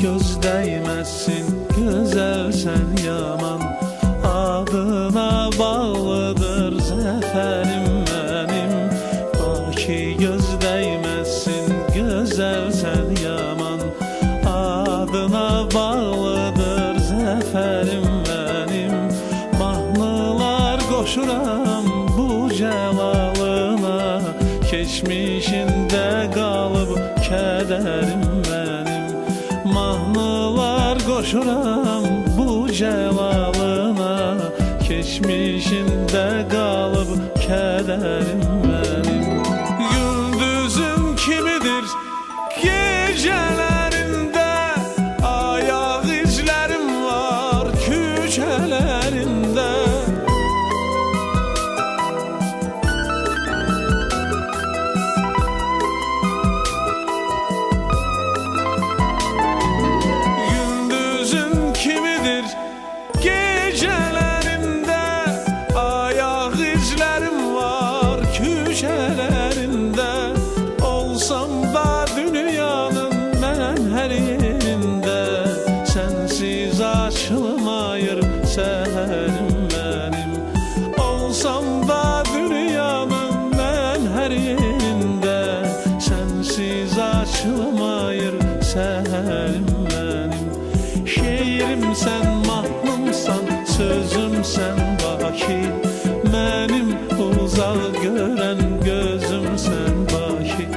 Göz değmezsin, güzel sen yaman, adına bağlıdır zaferim benim. Baki göz değmezsin, güzel sen yaman, adına bağlıdır zaferim benim. Mahnılar koşuram bu celalına, geçmişinde kalıp kederim benim. Mahnılar koşuram bu celalına, geçmişinde kalıp kederim benim. Gündüzüm kimidir gecelerinde, ayak izlerim var küçelerinde. Gecelerinde ayak izlerim var köşelerinde. Olsam da dünyanın ben her yerinde, sensiz açılmayır seherim benim. Olsam da dünyanın ben her yerinde, sensiz açılmayır seherim benim. Şeirim sen, mahnımsan, sözüm sen baki, benim uzak gören gözüm sen baki.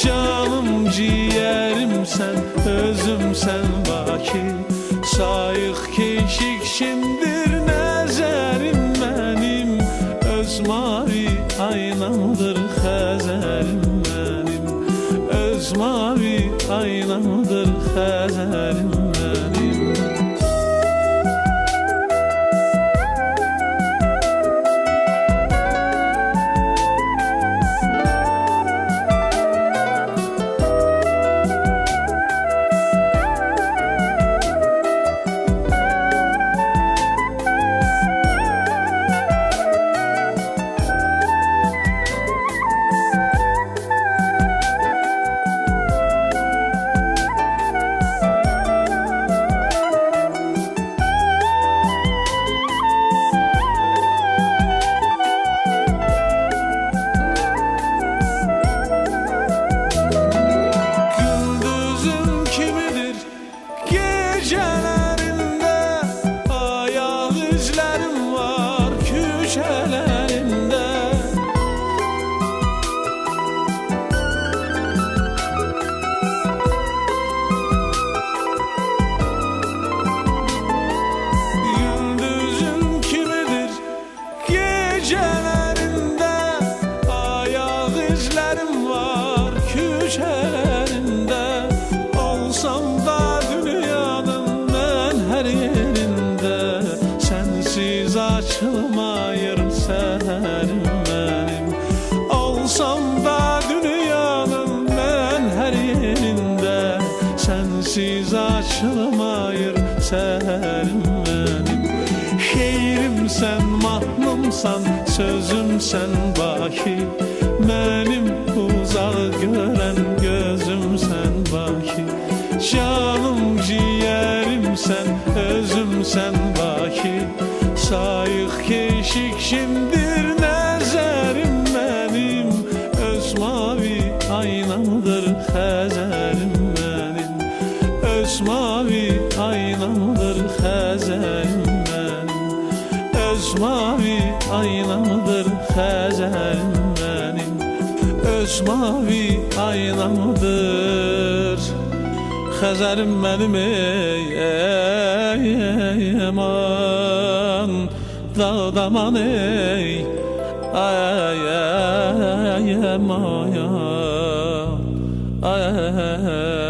Canım ciğerim sen, özüm sen baki, sayık keşikşindir nəzərim benim. Öz mavi aynamdır xəzərim benim, öz mavi aynamdır xəzərim benim. Gecelerinde ayak izlerim var köşelerinde. Gündüzün kimidir gecelerinde, ayak izlerim var köşelerinde. Olsam da dünyanın her yerinde, sensiz açılmayır seherim benim. Olsam da dünyanın ben her yerinde, sensiz açılmayır seherim benim. Şeirim sen, mahnımsan, sözüm sen baki, benim uzak gören gözüm sen baki. Canım ciğerim sen, özüm sen baki, sayık keşikşindir nəzərim benim. Öz mavi aynamdır xəzərim benim, öz mavi aynamdır xəzərim benim, öz mavi aynamdır xəzərim benim, öz mavi aynamdır Xəzərim mənim ey aman dağdaman ey ay aman ay